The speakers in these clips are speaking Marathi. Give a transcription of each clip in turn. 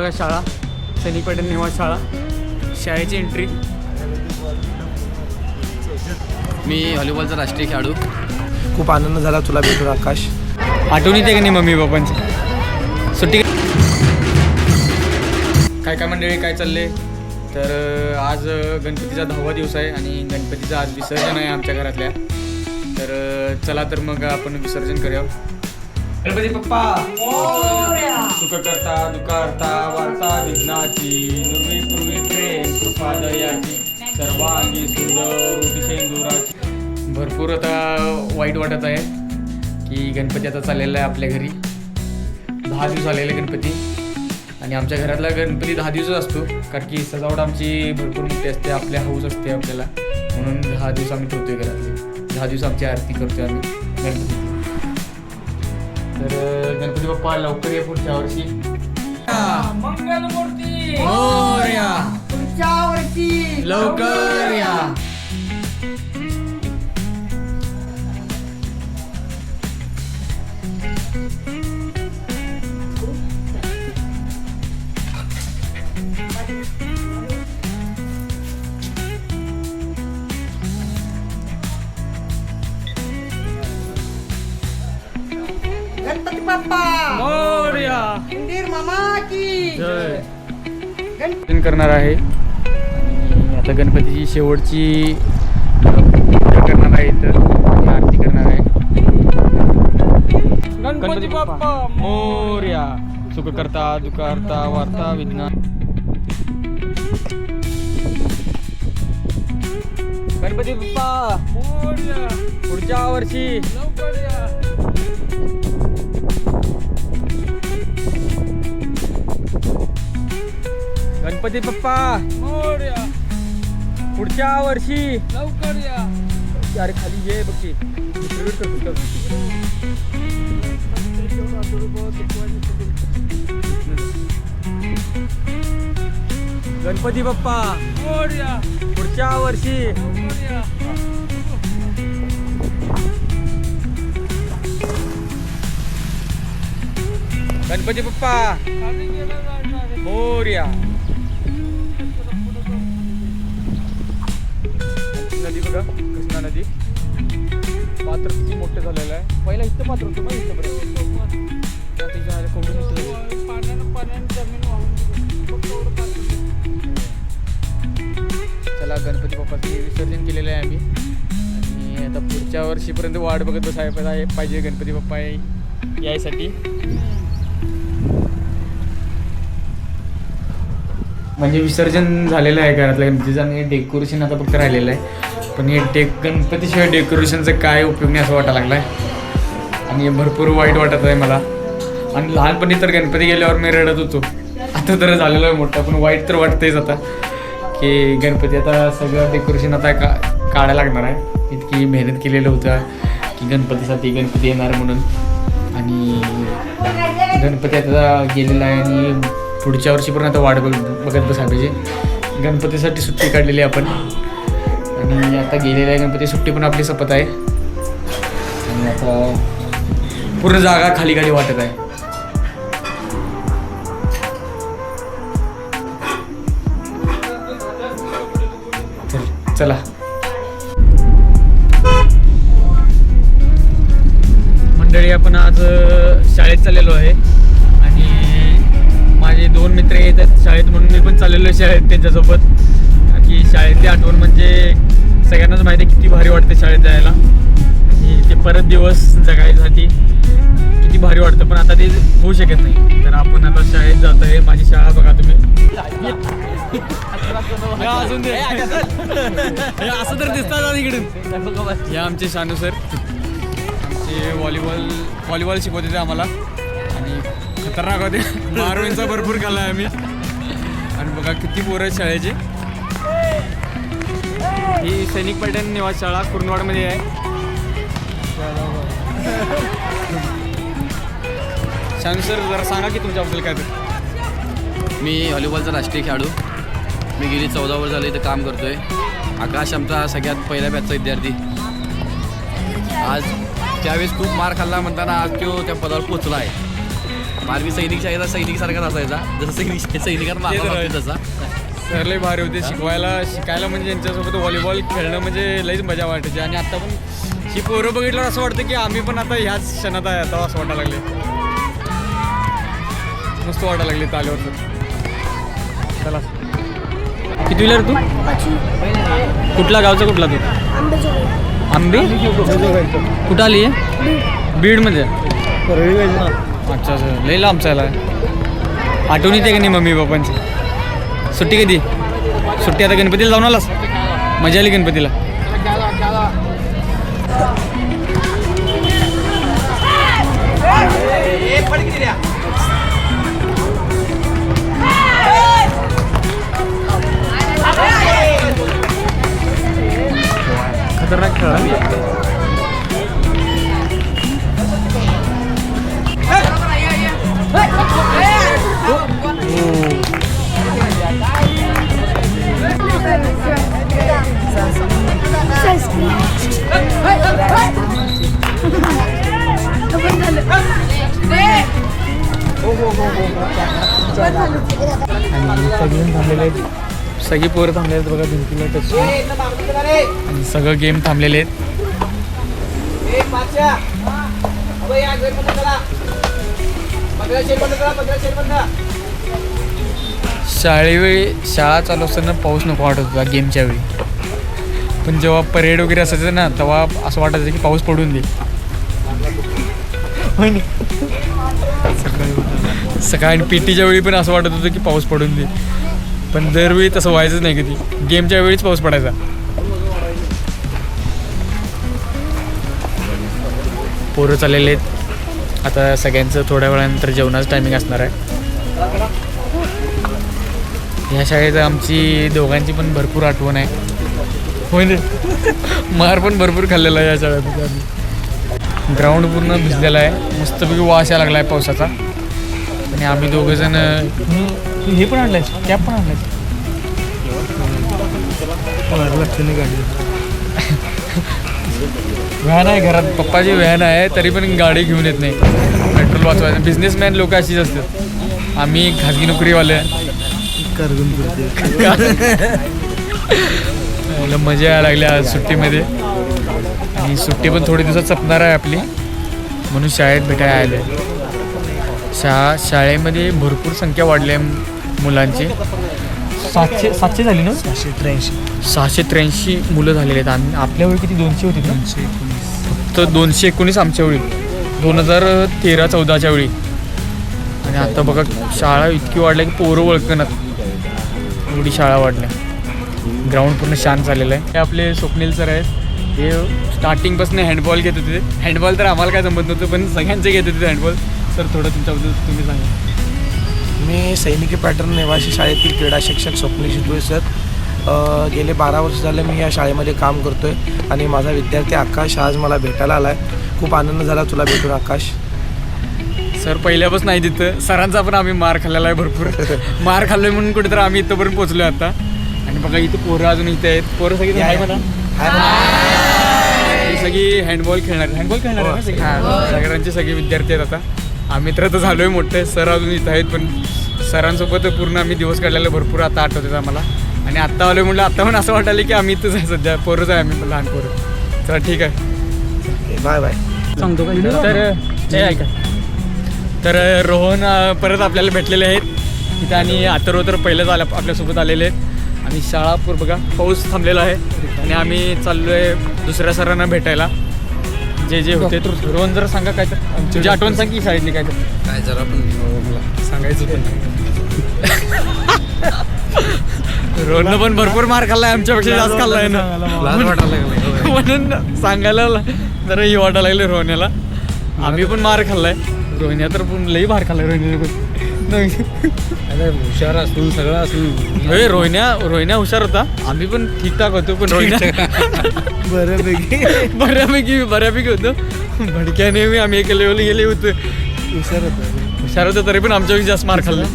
बघा शाळा, सैनिक पॅटर्न निवास शाळा, शाळेची एंट्री. मी व्हॉलीबॉलचा राष्ट्रीय खेळाडू. खूप आनंद झाला तुला भेटून आकाश. आठवण येते का नाही मम्मी पप्पांची सुट्टी? काय मंडळी, काय चालले? तर आज गणपतीचा 10वा दिवस आहे आणि गणपतीचं आज विसर्जन आहे आमच्या घरातल्या. तर चला तर मग आपण विसर्जन करूया. गणपती बाप्पा सुख करता दुःखार्ता वार्ता विघ्नाची, नुर्वी पूर्वी प्रेम कृपा दयाची, सर्वांगी सुंदर शेंदुराची. भरपूर आता वाईट वाटत आहे की गणपती आता चाललेला आहे आपल्या घरी. 10 दिवस आलेले गणपती आणि आमच्या घरातला गणपती 10 दिवस असतो, कारण की सजावट आमची भरपूर मोठी असते, आपल्या हौस असते आपल्याला, म्हणून 10 दिवस आम्ही ठेवतोय घरातले. 10 दिवस आमची आरती करतोय आम्ही गणपती. तर गणपती बाप्पा लवकर ये पुढच्या वर्षी. मंगलमूर्ती मोरया, पुढच्या वर्षी लवकर या. गणपती बाप्पा मोरया, इंदिर मामा की जय. गणपती करणार आहे आणि आता गणपतीची शेवटची पूजा करणार आहे, तर आरती करणार आहे. गणपती बाप्पा मोरया, सुख करता दुःखार्ता वार्ता विघ्न. गणपती बाप्पा मोरया, पुढच्या वर्षी लवकर या. गणपती बाप्पा मोरया, पुढच्या वर्षी लवकर या. अरे खाली ये बघ की. गणपती बाप्पा मोरया, पुढच्या वर्षी मोरया. गणपती बाप्पा मोरया. नदी बघा, कृष्णा नदी. पात्र किती मोठं झालेलं आहे. पहिला इथं पात्र होतं ना, इथंपर्यंत. चला गणपती बाप्पाचं विसर्जन केलेलं आहे आम्ही आणि आता पुढच्या वर्षीपर्यंत वाट बघत बसायला पाहिजे गणपती बाप्पा यायसाठी. म्हणजे विसर्जन झालेलं आहे घरातल्या गणपतीचं आणि डेकोरेशन आता फक्त राहिलेलं आहे. पण हे गणपतीशिवाय डेकोरेशनचं काय उपयोग नाही असं वाटायला लागलं आहे आणि भरपूर वाईट वाटत आहे मला. आणि लहानपणी तर गणपती गेल्यावर मी रडत होतो, आता तर झालेलं आहे मोठं, पण वाईट तर वाटतंयच आता की गणपती आता सगळं डेकोरेशन आता काढायला लागणार आहे. इतकी मेहनत केलेलं होतं की गणपतीसाठी गणपती येणार म्हणून, आणि गणपती आता गेलेला आहे आणि पुढच्या वर्षीपर्यंत आता वाट बघत बसायला पाहिजे. गणपतीसाठी सुट्टी काढलेली आपण आणि आता गेलेली आहे गणपती सुट्टी पण आपली संपत आहे आणि आता पूर्ण जागा खाली खाली वाटत आहे. चला मंडळी, आपण आज शाळेत चाललेलो आहे आणि माझे 2 मित्र येतात शाळेत म्हणून मी पण चाललेलो आहे शाळेत त्यांच्यासोबत. की शाळेतली आठवण म्हणजे सगळ्यांनाच माहिती आहे किती भारी वाटते शाळेत जायला आणि ते परत दिवस जगायसाठी किती भारी वाटतं, पण आता ते होऊ शकत नाही. तर आपण आता शाळेत जातो आहे. माझी शाळा बघा तुम्ही. असं तर दिसतात इकडून. हे आमचे शानू सर, आमचे व्हॉलीबॉल शिकवते आम्हाला आणि खतरनाक होते. मारवींचा भरपूर खाल्ला आहे आम्ही. आणि बघा किती पोरं आहेत शाळेची. ही सैनिक पॅटर्न निवास शाळा कुर्नवाडमध्ये आहे. शानू सर जरा सांगा की तुमच्याबद्दल काय तर. मी व्हॉलीबॉलचा राष्ट्रीय खेळाडू. मी गेली 14 वर्ष झालं इथं काम करतो आहे. आकाश आमचा सगळ्यात पहिल्या बॅचचा विद्यार्थी. आज त्यावेळेस खूप मार खाल्ला म्हणताना आज तो त्या पदावर पोचला आहे. बारवी सैनिक शाळेचा सैनिकसारखाच असायचा, जसं सैनिकात मागं लागतो तसा. सर लय भारी होते शिकायला म्हणजे यांच्यासोबत व्हॉलीबॉल खेळणं म्हणजे लईच मजा वाटायची. आणि आता पण ही पोरं बघितल्यावर असं वाटतं की आम्ही पण आता ह्याच क्षणात आहे आता असं वाटायला लागले. मस्त वाटायला लागले ताल्यावर. तर चला किती रे तू? कुठला गावचा कुठला तू? आंबे. कुठं आली आहे? बीडमध्ये. अच्छा अच्छा लई लांबचा आहे. आठवण येते का नाही मम्मी पप्पांची? सुट्टी कधी? सुट्टी आता गणपतीला जाऊन आलास? मजा आली गणपतीला? खतरनाक खेळ. सगळी पोरं थांबलेले आहेत बघा भिंतीला टच. आणि सगळं गेम थांबलेले आहेत. शाळा चालू असताना पाऊस नको वाटत होता गेमच्या वेळी, पण जेव्हा परेड वगैरे असायचं ना तेव्हा असं वाटायचं की पाऊस पडून दे. सकाळी पीटीच्या वेळी पण असं वाटत होतं की पाऊस पडून दे, पण दरवेळी तसं व्हायचंच नाही. कधी गेमच्या वेळीच पाऊस पडायचा. पोरं चाललेले आहेत आता. सगळ्यांचं थोड्या वेळानंतर जेवणाचं टायमिंग असणार आहे. ह्या शाळेत आमची दोघांची पण भरपूर आठवण आहे. होय ना, मार पण भरपूर खाल्लेला आहे या शाळेत. आम्ही ग्राउंड पूर्ण भिजलेला आहे, मस्तपैकी वास यायला लागला आहे पावसाचा. आणि आम्ही दोघंजण हे पण आणलं आहे, कॅप पण आणलं आहे. व्हॅन आहे घरात, पप्पाची व्हॅन आहे, तरी पण गाडी घेऊन येत नाही. पेट्रोल वाचवायचं. बिझनेसमॅन लोक अशीच असतात. आम्ही खाजगी नोकरीवाले मजा यायला लागली आज सुट्टीमध्ये. आणि सुट्टी पण थोडी दिवसात संपणार आहे आपली, म्हणून शाळेत भेटायला आले. शाळेमध्ये भरपूर संख्या वाढली आहे मुलांची. 700 झाली ना? 683 मुलं झालेली आहेत. आम्ही आपल्या वेळी किती 200 होती ना? फक्त 219 आमच्या वेळी 2013-14च्या वेळी. आणि आता बघा शाळा इतकी वाढल्या की पोरं ओळखणार एवढी शाळा वाढल्या. ग्राउंड पूर्ण शांत झालेलं आहे. हे आपले स्वप्नील सर आहेत. हे स्टार्टिंगपासून हँडबॉल घेत होते. हँडबॉल तर आम्हाला काय जमत नव्हतं, पण सगळ्यांचे घेत होते हँडबॉल. सर थोडं तुमच्याबद्दल तुम्ही सांगा. मी सैनिकी पॅटर्न निवासी शाळेतील क्रीडा शिक्षक स्वप्नील शितोळे सर. गेले 12 वर्ष झाले मी या शाळेमध्ये काम करतो आहे. आणि माझा विद्यार्थी आकाश आज मला भेटायला आला आहे. खूप आनंद झाला तुला भेटून आकाश. सर पहिल्यापासून नाही तिथं. सरांचा पण आम्ही मार खाल्लेला आहे भरपूर. मार खाल्लोय म्हणून कुठेतरी आम्ही इथंपर्यंत पोहोचलो आता. आणि बघा इथे पोरं अजून इथे आहेत. पोरं सगळी आहे म्हणा. ही सगळी हँडबॉल खेळणार सगळ्यांचे सगळे विद्यार्थी आहेत आता. आम्ही तर आता झालोय मोठे. सर अजून इथं आहेत, पण सरांसोबत पूर्ण आम्ही दिवस काढलेले भरपूर आता आठवतात आम्हाला. आणि आत्ता आलोय म्हटलं आता पण असं वाटायला की आम्ही इथंच आहे सध्या. पोरंच आहे आम्ही पण, लहान पोरं. चला ठीक आहे, बाय बाय सांगतो का. तर ऐका, तर रोहन परत आपल्याला भेटलेले आहेत इथं. आणि अथर्व तर पहिलेच आपल्यासोबत आलेले आहेत. आणि शाळा बघा पाऊस थांबलेला आहे. आणि आम्ही चाललो आहे दुसऱ्या सरांना भेटायला जे जे होते. रोहन जरा सांगा काय तर तुझी आठवण सांग की शाळेतली काय तर. काय जरा पण सांगायचं पण रोहननं पण भरपूर मार खाल्लाय, आमच्यापेक्षा जास्त खाल्लाय ना. म्हणून सांगायला जरा हे वाटायला लागले रोहन्याला. आम्ही पण मार खाल्लाय. रोहन्या तर पण लई मार खाल्लाय रोहन्याने पण. हुशार असून सगळं असून रोहन्या हुशार होता. आम्ही पण ठीकठाक होतो, पण रोहन्या बऱ्यापैकी होतो. भडक्याने मी आम्ही एका लेवल गेले होतो. हुशार होतं तरी पण आमच्यापेक्षा जास्त मार खाल्ला.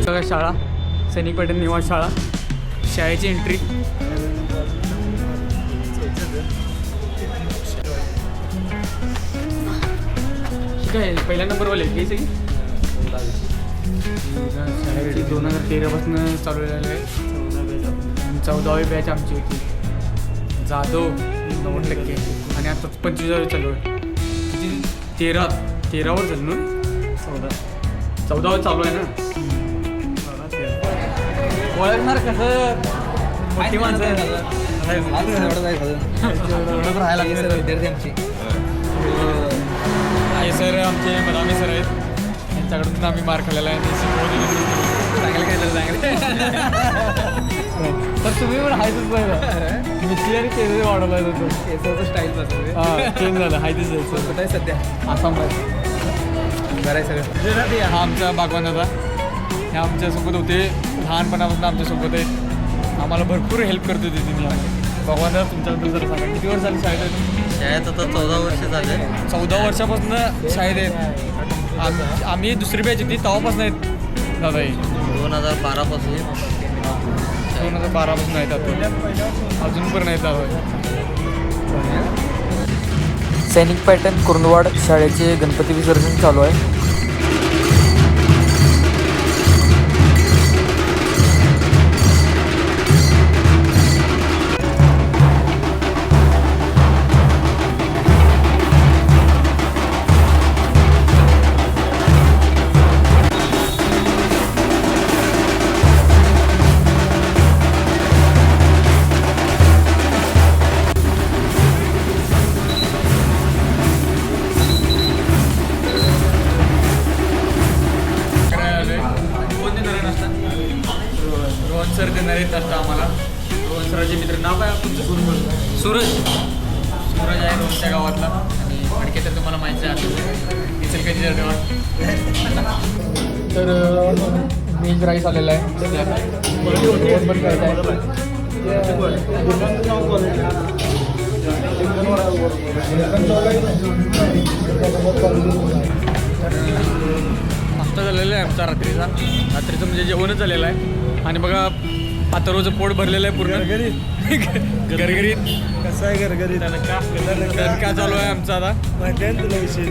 सगळं शाळा सैनिक पॅटर्न निवास शाळा. शाळेची एंट्री. काय पहिल्या नंबरवाले आहे सगळी 2013 पासून चालू झालेलं आहे. 14वी बॅच आमची होती. जाधव 90% आणि आता 25वी चालू आहे. 13वर झालं ना 14वर चालू आहे ना. ओळखणार कसं मोठी माणसं विद्यार्थी आमची आहे सर आमचे बदामी सर आहेत. त्यांच्याकडून आम्ही मार खाल्लेला आहे. चांगलं काय झालं चांगलं तर तुम्ही पण हायच पाहिजे मिशी आणि केस वाढवला जातो. केसाचं स्टाईल पासून हां चेंज झालं हाय तेच कुठं आहे सध्या आसाम बरं आहे सगळं हा आमचा बागवान दादा हे आमच्यासोबत होते लहानपणापासून आमच्यासोबत आहेत. आम्हाला भरपूर हेल्प करत होते तिने. भगवान दादा तुमच्याबद्दल जरा सांगा किती वर्ष झाली शाळेत आहेत? शाळेत आता 14 वर्ष झाले. 14 वर्षापासून शाळेत आहेत. आम्ही दुसरी बॅच होती तेव्हापासून आहेत दादा हे 2012 पासून 2012 पासून आहेत आता अजून पण आहेत दादा. सैनिक पॅटर्न कुर्ंदवाड शाळेचे गणपती विसर्जन चालू आहे. रोहन सर देणार आहेत नाश्ता आम्हाला. रोहन सराचे मित्र नाव काय तुमचं? सूरज आहे रोहनच्या गावातला. आणि फडके तर तुम्हाला माहिती आहे इचलकरंजी जर्गवाड. तर व्हेज राईस आलेला आहे. पण करायचं आहे. नाश्ता झालेला आहे आमचा रात्रीचा म्हणजे जेवणच झालेलं आहे. आणि बघा आता रोज पोट भरलेलं आहे पूर्ण गरगरीत. कसं आहे घरघरी का चालू आहे आमचा आता माहिती आहे तुला विषय